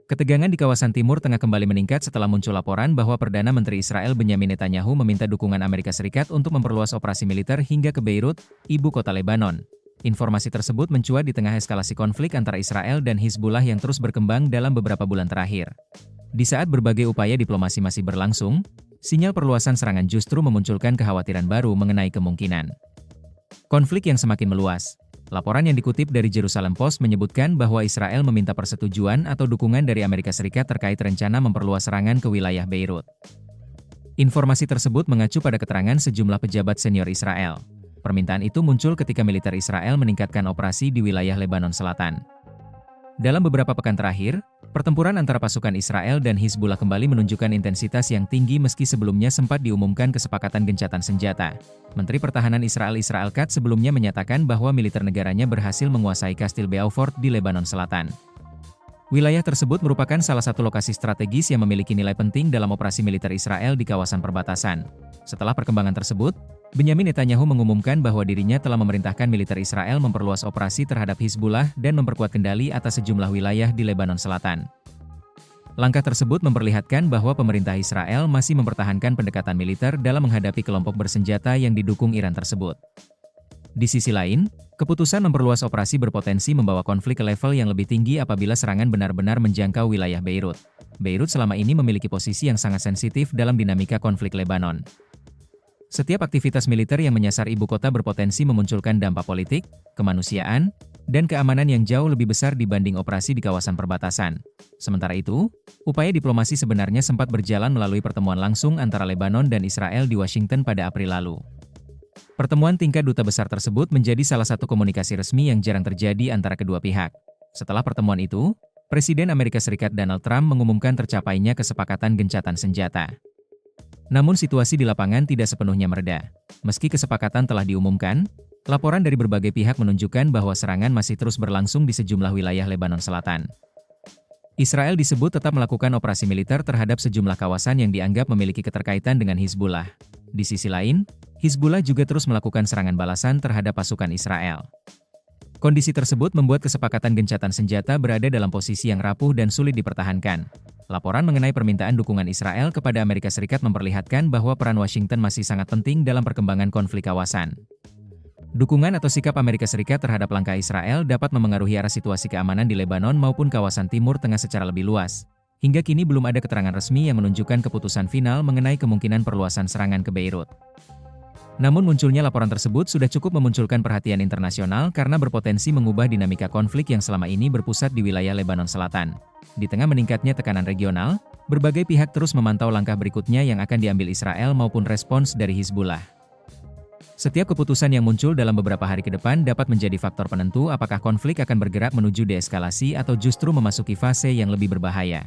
Ketegangan di kawasan Timur Tengah kembali meningkat setelah muncul laporan bahwa Perdana Menteri Israel Benyamin Netanyahu meminta dukungan Amerika Serikat untuk memperluas operasi militer hingga ke Beirut, ibu kota Lebanon. Informasi tersebut mencuat di tengah eskalasi konflik antara Israel dan Hizbullah yang terus berkembang dalam beberapa bulan terakhir. Di saat berbagai upaya diplomasi masih berlangsung, sinyal perluasan serangan justru memunculkan kekhawatiran baru mengenai kemungkinan konflik yang semakin meluas. Laporan yang dikutip dari Jerusalem Post menyebutkan bahwa Israel meminta persetujuan atau dukungan dari Amerika Serikat terkait rencana memperluas serangan ke wilayah Beirut. Informasi tersebut mengacu pada keterangan sejumlah pejabat senior Israel. Permintaan itu muncul ketika militer Israel meningkatkan operasi di wilayah Lebanon Selatan. Dalam beberapa pekan terakhir, pertempuran antara pasukan Israel dan Hizbullah kembali menunjukkan intensitas yang tinggi meski sebelumnya sempat diumumkan kesepakatan gencatan senjata. Menteri Pertahanan Israel Katz sebelumnya menyatakan bahwa militer negaranya berhasil menguasai Kastil Beaufort di Lebanon Selatan. Wilayah tersebut merupakan salah satu lokasi strategis yang memiliki nilai penting dalam operasi militer Israel di kawasan perbatasan. Setelah perkembangan tersebut, Benyamin Netanyahu mengumumkan bahwa dirinya telah memerintahkan militer Israel memperluas operasi terhadap Hizbullah dan memperkuat kendali atas sejumlah wilayah di Lebanon Selatan. Langkah tersebut memperlihatkan bahwa pemerintah Israel masih mempertahankan pendekatan militer dalam menghadapi kelompok bersenjata yang didukung Iran tersebut. Di sisi lain, keputusan memperluas operasi berpotensi membawa konflik ke level yang lebih tinggi apabila serangan benar-benar menjangkau wilayah Beirut. Beirut selama ini memiliki posisi yang sangat sensitif dalam dinamika konflik Lebanon. Setiap aktivitas militer yang menyasar ibu kota berpotensi memunculkan dampak politik, kemanusiaan, dan keamanan yang jauh lebih besar dibanding operasi di kawasan perbatasan. Sementara itu, upaya diplomasi sebenarnya sempat berjalan melalui pertemuan langsung antara Lebanon dan Israel di Washington pada April lalu. Pertemuan tingkat duta besar tersebut menjadi salah satu komunikasi resmi yang jarang terjadi antara kedua pihak. Setelah pertemuan itu, Presiden Amerika Serikat Donald Trump mengumumkan tercapainya kesepakatan gencatan senjata. Namun situasi di lapangan tidak sepenuhnya mereda. Meski kesepakatan telah diumumkan, laporan dari berbagai pihak menunjukkan bahwa serangan masih terus berlangsung di sejumlah wilayah Lebanon Selatan. Israel disebut tetap melakukan operasi militer terhadap sejumlah kawasan yang dianggap memiliki keterkaitan dengan Hizbullah. Di sisi lain, Hizbullah juga terus melakukan serangan balasan terhadap pasukan Israel. Kondisi tersebut membuat kesepakatan gencatan senjata berada dalam posisi yang rapuh dan sulit dipertahankan. Laporan mengenai permintaan dukungan Israel kepada Amerika Serikat memperlihatkan bahwa peran Washington masih sangat penting dalam perkembangan konflik kawasan. Dukungan atau sikap Amerika Serikat terhadap langkah Israel dapat memengaruhi arah situasi keamanan di Lebanon maupun kawasan Timur Tengah secara lebih luas. Hingga kini belum ada keterangan resmi yang menunjukkan keputusan final mengenai kemungkinan perluasan serangan ke Beirut. Namun munculnya laporan tersebut sudah cukup memunculkan perhatian internasional karena berpotensi mengubah dinamika konflik yang selama ini berpusat di wilayah Lebanon Selatan. Di tengah meningkatnya tekanan regional, berbagai pihak terus memantau langkah berikutnya yang akan diambil Israel maupun respons dari Hizbullah. Setiap keputusan yang muncul dalam beberapa hari ke depan dapat menjadi faktor penentu apakah konflik akan bergerak menuju deeskalasi atau justru memasuki fase yang lebih berbahaya.